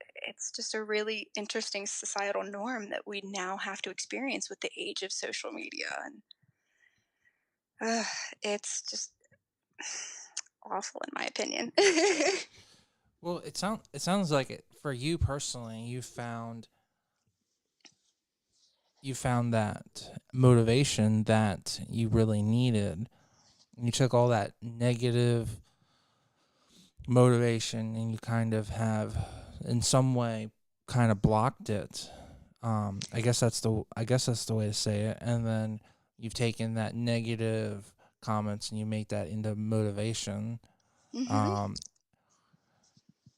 just a really interesting societal norm that we now have to experience with the age of social media, and uh, it's just awful in my opinion. Well, it sounds like it for you personally. You found that motivation that you really needed. You took all that negative motivation and you kind of have, in some way, kind of blocked it. I guess that's the way to say it. And then you've taken that negative comments and you make that into motivation. Mhm.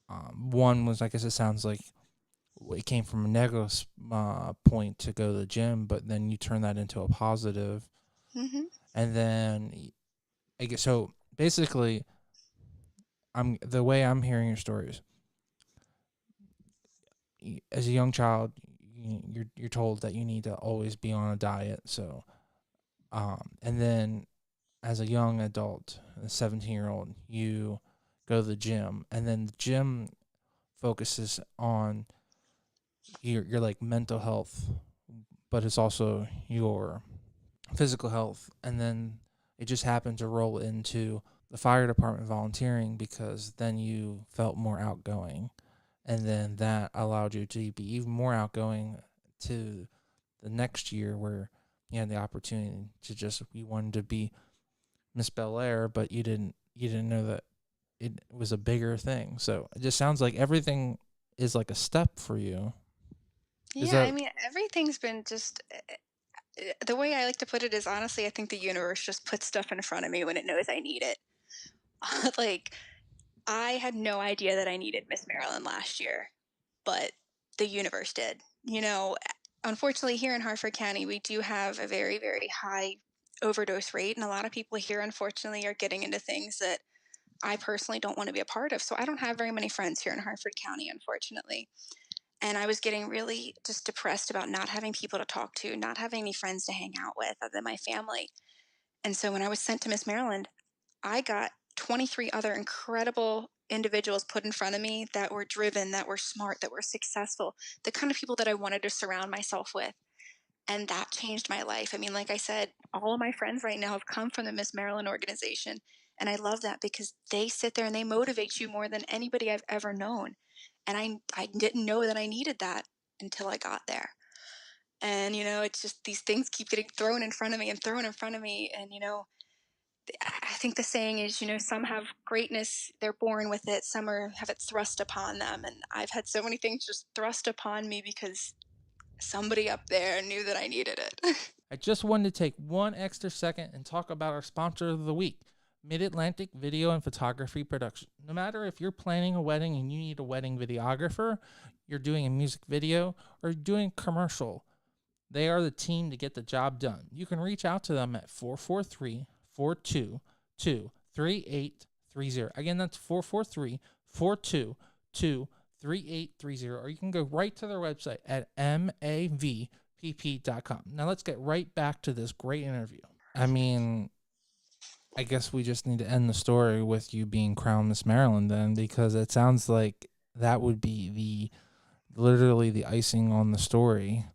Um, One was, I guess it sounds like it came from a negative point to go to the gym, but then you turn that into a positive, Mhm. and then I guess so. Basically, I'm the way I'm hearing your stories. As a young child, you're told that you need to always be on a diet. So, and then as a young adult, a 17-year-old, you go to the gym, and then the gym focuses on your like mental health, but it's also your physical health, and then it just happened to roll into the fire department volunteering because then you felt more outgoing, and then that allowed you to be even more outgoing to the next year where you had the opportunity to just you wanted to be Miss Belletiere, but you didn't know that it was a bigger thing. So it just sounds like everything is like a step for you. Is Yeah, I that mean, everything's been just the way I like to put it is honestly, I think the universe just puts stuff in front of me when it knows I need it. Like, I had no idea that I needed Miss Maryland last year, but the universe did. Unfortunately, here in Harford County, we do have a very, very high overdose rate, and a lot of people here, unfortunately, are getting into things that I personally don't want to be a part of. So I don't have very many friends here in Harford County, unfortunately. And I was getting really just depressed about not having people to talk to, not having any friends to hang out with other than my family. And so when I was sent to Miss Maryland, I got 23 other incredible individuals put in front of me that were driven, that were smart, that were successful, the kind of people that I wanted to surround myself with. And that changed my life. I mean, like I said, all of my friends right now have come from the Miss Maryland organization. And I love that because they sit there and they motivate you more than anybody I've ever known. And I didn't know that I needed that until I got there. And, it's just these things keep getting thrown in front of me and thrown in front of me. And, I think the saying is, some have greatness, they're born with it, some have it thrust upon them. And I've had so many things just thrust upon me because somebody up there knew that I needed it. I just wanted to take one extra second and talk about our sponsor of the week, Mid Atlantic Video and Photography Production. No matter if you're planning a wedding and you need a wedding videographer, you're doing a music video, or you're doing a commercial, they are the team to get the job done. You can reach out to them at 443 422 3830. Again, that's 443 422 3830. Or you can go right to their website at mavpp.com. Now let's get right back to this great interview. I mean, I guess we just need to end the story with you being crowned Miss Maryland then, because it sounds like that would be literally the icing on the story.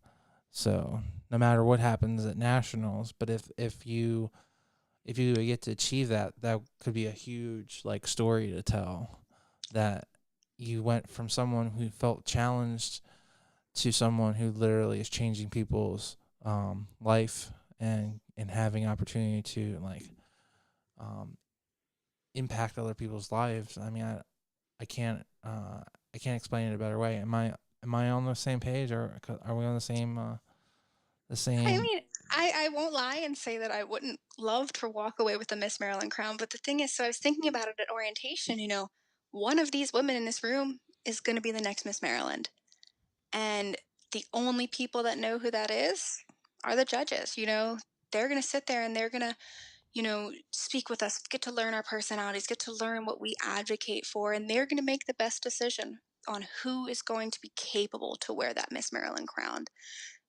So no matter what happens at nationals, but if you get to achieve that, that could be a huge like story to tell, that you went from someone who felt challenged to someone who literally is changing people's life, and having opportunity to like um, impact other people's lives. I mean, I can't explain it a better way. Am I on the same page, or are we on the I same? mean, I won't lie and say that I wouldn't love to walk away with the Miss Maryland crown, but the thing is, so I was thinking about it at orientation, one of these women in this room is going to be the next Miss Maryland. And the only people that know who that is are the judges. They're going to sit there and they're going to, speak with us, get to learn our personalities, get to learn what we advocate for, and they're going to make the best decision on who is going to be capable to wear that Miss Maryland crown.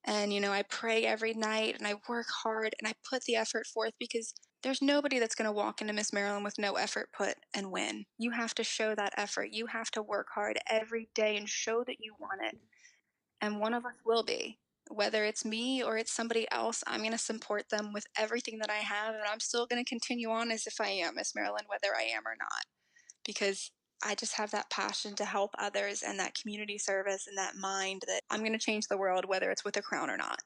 And, I pray every night and I work hard and I put the effort forth because there's nobody that's going to walk into Miss Maryland with no effort put and win. You have to show that effort. You have to work hard every day and show that you want it. And one of us will be. Whether it's me or it's somebody else, I'm going to support them with everything that I have. And I'm still going to continue on as if I am Miss Maryland, whether I am or not, because I just have that passion to help others and that community service and that mind that I'm going to change the world, whether it's with a crown or not.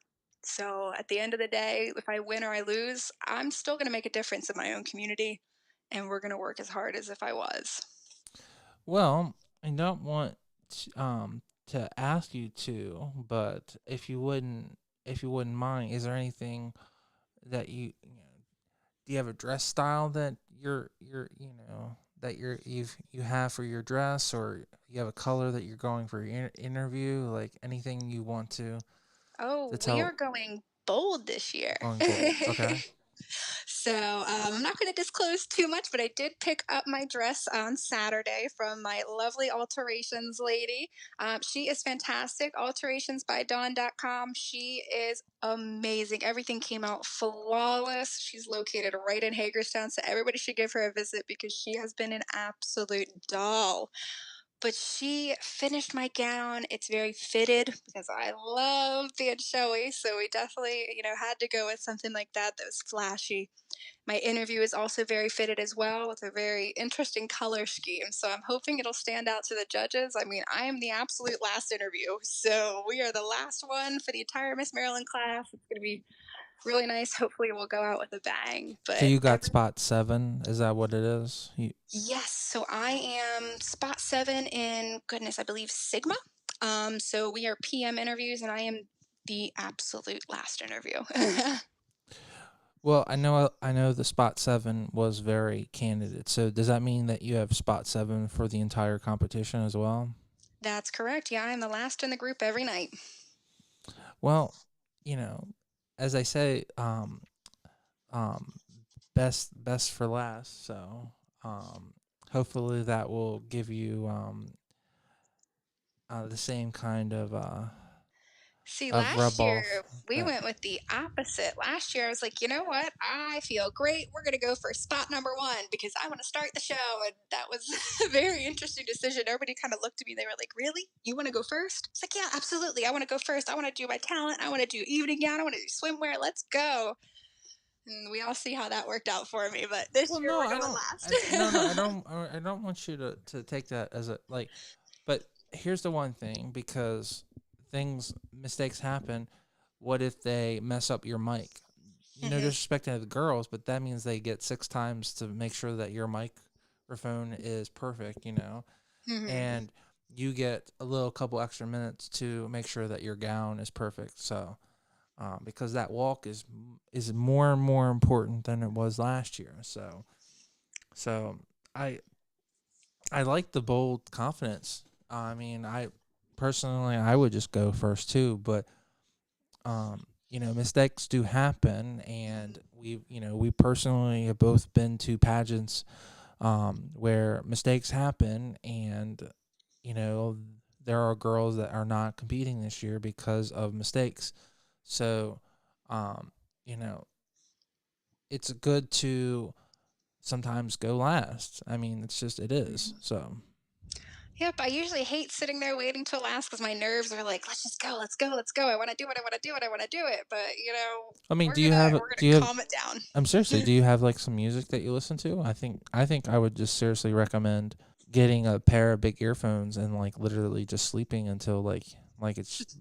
So at the end of the day, if I win or I lose, I'm still going to make a difference in my own community, and we're going to work as hard as if I was. Well, I don't want to ask you to, but if you wouldn't mind, is there anything that do you have a dress style that you have for your dress, or you have a color that you're going for your interview, like anything you want to Oh, we are tell? going bold this year. Going bold. Okay. So I'm not going to disclose too much, but I did pick up my dress on Saturday from my lovely alterations lady. She is fantastic. Alterationsbydawn.com. She is amazing. Everything came out flawless. She's located right in Hagerstown, so everybody should give her a visit because she has been an absolute doll. But she finished my gown. It's very fitted because I love being showy. So we definitely, had to go with something like that was flashy. My interview is also very fitted as well with a very interesting color scheme. So I'm hoping it'll stand out to the judges. I mean, I am the absolute last interview. So we are the last one for the entire Miss Maryland class. It's going to be really nice. Hopefully, we'll go out with a bang. So But you got spot 7. Is that what it is? yes, so I am spot 7 in, goodness, I believe Sigma. So we are PM interviews, and I am the absolute last interview. Well, I know the spot 7 was very candidate. So does that mean that you have spot 7 for the entire competition as well? That's correct. Yeah, I'm the last in the group every night. Well, you know, as I say, um, best for last. So, hopefully that will give you the same kind See, of rub last year off. we That went with the opposite. Last year I was like, you know what? I feel great. We're going to go for spot number 1 because I want to start the show. And that was a very interesting decision. Everybody kind of looked at me. They were like, really? You want to go first? It's like, yeah, absolutely. I want to go first. I want to do my talent. I want to do evening gown. I want to do swimwear. Let's go. And we all see how that worked out for me. But this well, year no, we're I going don't. No, I last. don't. I don't want you to take that as a like. But here's the one thing, because mistakes happen. What if they mess up your mic? No Hmm. disrespect to the girls, but that means they get 6 times to make sure that your microphone is perfect. Hmm. And you get a little couple extra minutes to make sure that your gown is perfect. So, because that walk is more and more important than it was last year. So I I like the bold confidence. I mean, I personally I would just go first too, but mistakes do happen, and we personally have both been to pageants where mistakes happen, and you know there are girls that are not competing this year because of mistakes. So, um, you know, it's good to sometimes go last. I mean, it is. Hmm. So, Yep, I usually hate sitting there waiting till last because my nerves are like, let's just go, let's go, let's go. I want to do it, I want to do it, I want to do it. But I mean, we're gonna we're do gonna you have? calm it down. I'm seriously. Do you have like some music that you listen to? I think I would just seriously recommend getting a pair of big earphones and like literally just sleeping until like it's.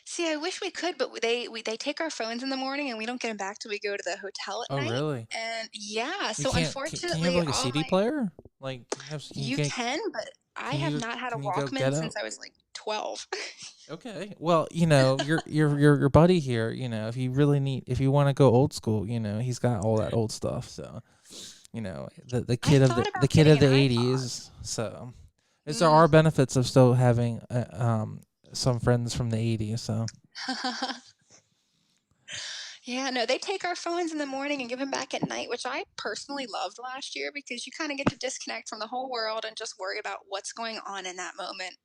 See, I wish we could, but they take our phones in the morning and we don't get them back till we go to the hotel at Oh night. really? And yeah, You so can't? Can you have unfortunately, like a all CD my player? Can you you get? can, but I Can have you not had a can you go Walkman get out? since I was like 12. Okay. Well, your buddy here. If you want to go old school, he's got all that old stuff. So the I kid of thought the about kid getting of an the iPod. '80s. So there Mm. are benefits of still having some friends from the '80s. So Yeah, no, they take our phones in the morning and give them back at night, which I personally loved last year because you kind of get to disconnect from the whole world and just worry about what's going on in that moment.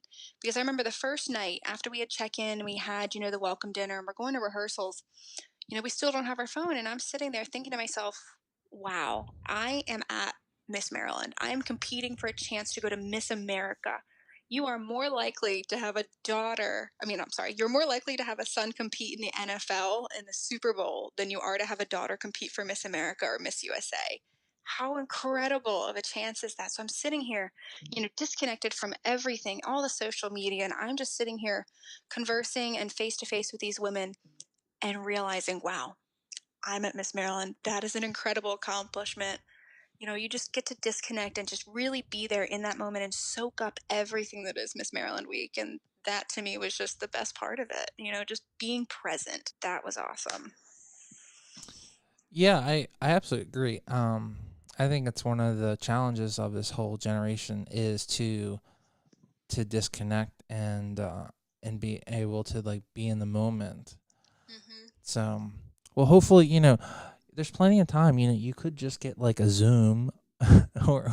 Because I remember the first night after we had check in, we had, the welcome dinner and we're going to rehearsals. We still don't have our phone. And I'm sitting there thinking to myself, wow, I am at Miss Maryland. I am competing for a chance to go to Miss America. You are more likely to have a daughter. I mean, I'm sorry, you're more likely to have a son compete in the NFL and the Super Bowl than you are to have a daughter compete for Miss America or Miss USA. How incredible of a chance is that? So I'm sitting here, disconnected from everything, all the social media, and I'm just sitting here conversing and face to face with these women and realizing, wow, I'm at Miss Maryland. That is an incredible accomplishment. You just get to disconnect and just really be there in that moment and soak up everything that is Miss Maryland week. And that to me was just the best part of it. Just being present. That was awesome. yeah, I absolutely agree. I think it's one of the challenges of this whole generation is to disconnect and be able to like be in the moment. Hmm. So, well, hopefully, there's plenty of time. You know, you could just get like a Zoom, or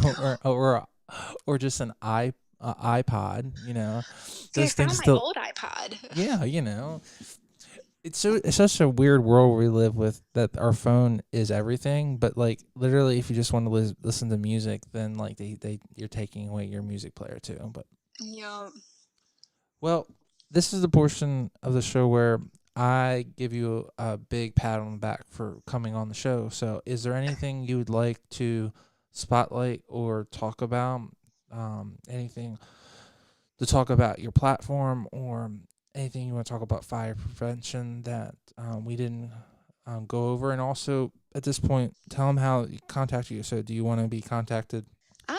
or just an iPod. You know, See, I those things found my still. old iPod. Yeah, you know, it's such a weird world we live with that our phone is everything. But like literally, if you just want to listen to music, then like they you're taking away your music player too. But Yeah. well, this is the portion of the show where I give you a big pat on the back for coming on the show. So, is there anything you would like to spotlight or talk about? Anything to talk about your platform, or anything you want to talk about fire prevention that we didn't go over? And also, at this point, tell them how to contact you. So, do you want to be contacted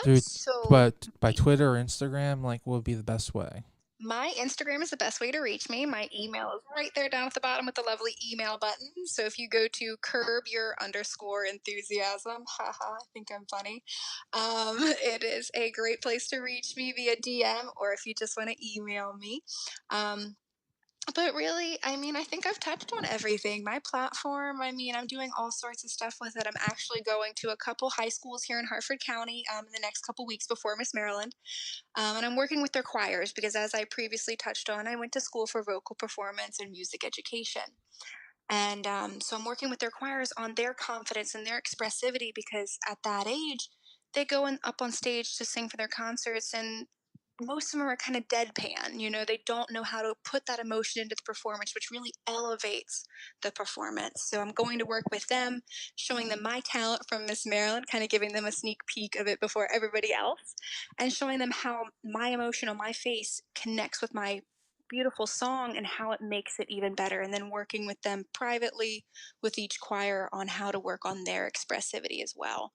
through, So but by Twitter or Instagram? Like, what would be the best way? my Instagram is the best way to reach me. My email is right there down at the bottom with the lovely email button. So if you go to curb your underscore enthusiasm, haha, I think I'm funny. It is a great place to reach me via DM, or if you just want to email me. Um, but really, I mean, I think I've touched on everything. My platform, I mean, I'm doing all sorts of stuff with it. I'm actually going to a couple high schools here in Harford County in the next couple weeks before Miss Maryland. And I'm working with their choirs because, as I previously touched on, I went to school for vocal performance and music education. And so I'm working with their choirs on their confidence and their expressivity because at that age, they go up on stage to sing for their concerts, and most of them are kind of deadpan. You know, they don't know how to put that emotion into the performance, which really elevates the performance. So I'm going to work with them, showing them my talent from Miss Maryland, kind of giving them a sneak peek of it before everybody else, and showing them how my emotion on my face connects with my beautiful song and how it makes it even better. And then working with them privately with each choir on how to work on their expressivity as well.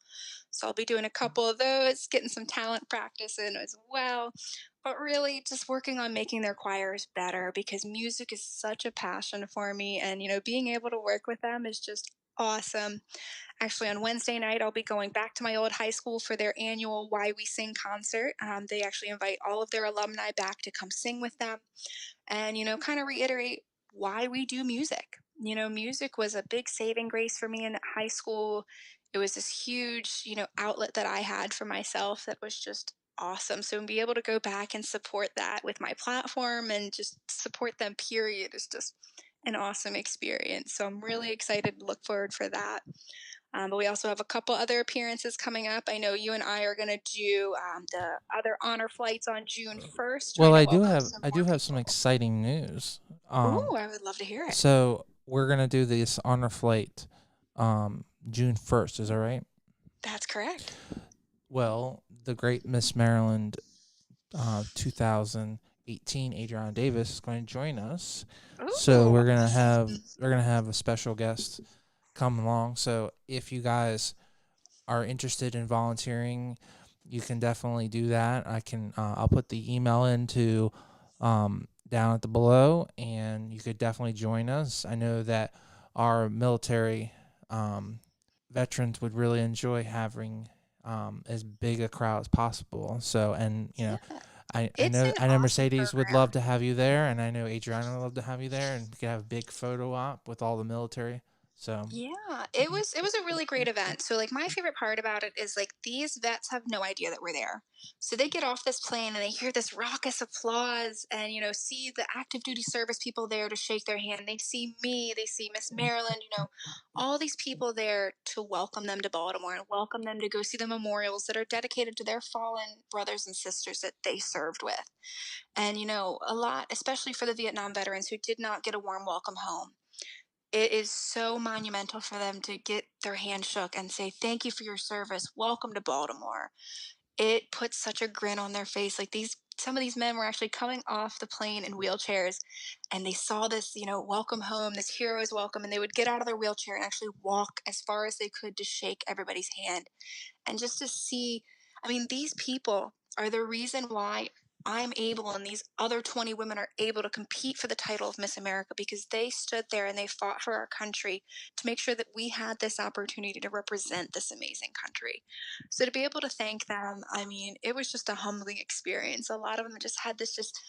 So I'll be doing a couple of those, getting some talent practice in as well. But really, just working on making their choirs better because music is such a passion for me. And, being able to work with them is just awesome. Actually, on Wednesday night, I'll be going back to my old high school for their annual Why We Sing concert. They actually invite all of their alumni back to come sing with them and, kind of reiterate why we do music. Music was a big saving grace for me in high school. It was this huge, outlet that I had for myself that was just awesome. So to be able to go back and support that with my platform and just support them, period, is just an awesome experience. So I'm really excited to look forward for that. But we also have a couple other appearances coming up. I know you and I are going to do the other honor flights on June 1st, Well, trying to welcome some I more do have some people. exciting news. Ooh, I would love to hear it. So we're gonna do this honor flight, June 1st. Is that right? That's correct. Well, the great Miss Maryland, 2018, Adriana Davis is going to join us. So Ooh, awesome. we're gonna have a special guest come along. So if you guys are interested in volunteering, you can definitely do that. I'll put the email into down at the below, and you could definitely join us. I know that our military um, veterans would really enjoy having as big a crowd as possible. So, and Yeah, it's an I know awesome Mercedes would love program. to have you there, and I know Adriana would love to have you there, and we could have a big photo op with all the military. So, Yeah, it was a really great event. So like my favorite part about it is like these vets have no idea that we're there. So they get off this plane and they hear this raucous applause and see the active duty service people there to shake their hand. They see me, they see Miss Maryland, all these people there to welcome them to Baltimore and welcome them to go see the memorials that are dedicated to their fallen brothers and sisters that they served with. And a lot, especially for the Vietnam veterans who did not get a warm welcome home, it is so monumental for them to get their hand shook and say, "Thank you for your service. Welcome to Baltimore." It puts such a grin on their face. Like some of these men were actually coming off the plane in wheelchairs and they saw this, welcome home, this hero's welcome, and they would get out of their wheelchair and actually walk as far as they could to shake everybody's hand. And just to see, I mean, these people are the reason why I'm able and these other 20 women are able to compete for the title of Miss America because they stood there and they fought for our country to make sure that we had this opportunity to represent this amazing country. So to be able to thank them, I mean, it was just a humbling experience. A lot of them just had this just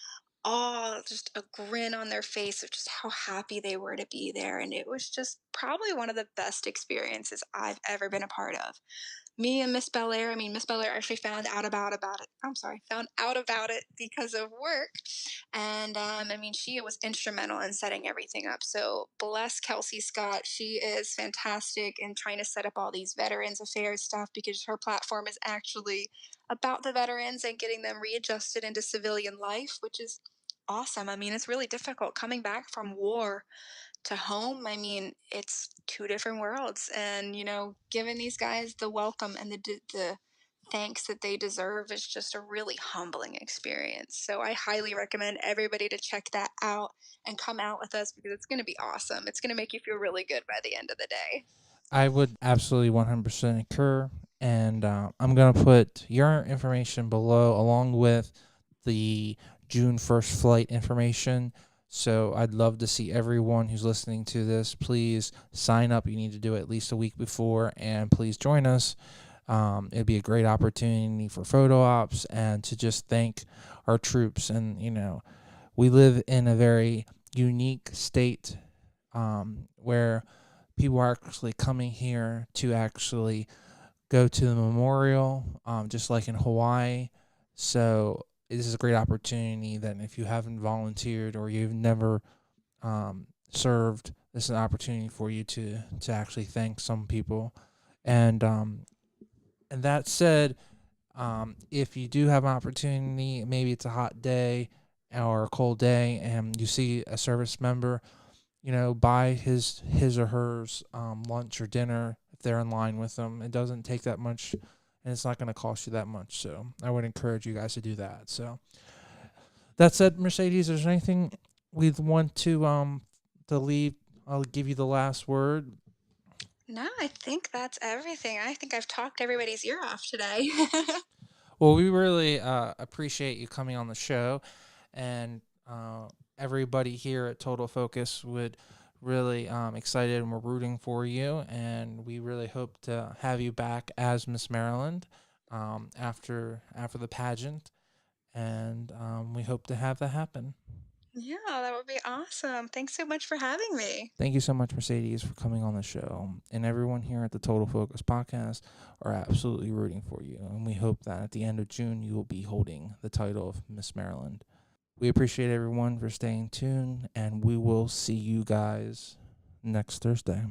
awe, just a grin on their face of just how happy they were to be there. And it was just probably one of the best experiences I've ever been a part of. Me and Miss Belair, I mean, Miss Belair actually found out about it. I'm sorry, found out about it because of work. And I mean, she was instrumental in setting everything up. So bless Kelsey Scott. She is fantastic in trying to set up all these Veterans Affairs stuff because her platform is actually about the veterans and getting them readjusted into civilian life, which is awesome. I mean, it's really difficult coming back from war to home. I mean, it's two different worlds, and giving these guys the welcome and the thanks that they deserve is just a really humbling experience. So I highly recommend everybody to check that out and come out with us because it's going to be awesome. It's going to make you feel really good by the end of the day. I would absolutely 100% concur. And I'm going to put your information below along with the June 1st flight information. So I'd love to see everyone who's listening to this. Please sign up. You need to do it at least a week before. And please join us. It'd be a great opportunity for photo ops and to just thank our troops. And, we live in a very unique state where people are actually coming here to actually go to the memorial, just like in Hawaii. So this is a great opportunity that if you haven't volunteered or you've never served, this is an opportunity for you to actually thank some people. And that said, if you do have an opportunity, maybe it's a hot day or a cold day, and you see a service member, buy his or hers lunch or dinner if they're in line with them. It doesn't take that much, and it's not going to cost you that much. So I would encourage you guys to do that. So that said, Mercedes, is there anything we'd want to leave? I'll give you the last word. No, I think that's everything. I think I've talked everybody's ear off today. Well, we really appreciate you coming on the show, and everybody here at Total Focus would really excited, and we're rooting for you, and we really hope to have you back as Miss Maryland after the pageant, and we hope to have that happen. Yeah, that would be awesome. Thanks so much for having me. Thank you so much, Mercedes, for coming on the show. And everyone here at the Total Focus podcast are absolutely rooting for you. And we hope that at the end of June, you will be holding the title of Miss Maryland. We appreciate everyone for staying tuned, and we will see you guys next Thursday.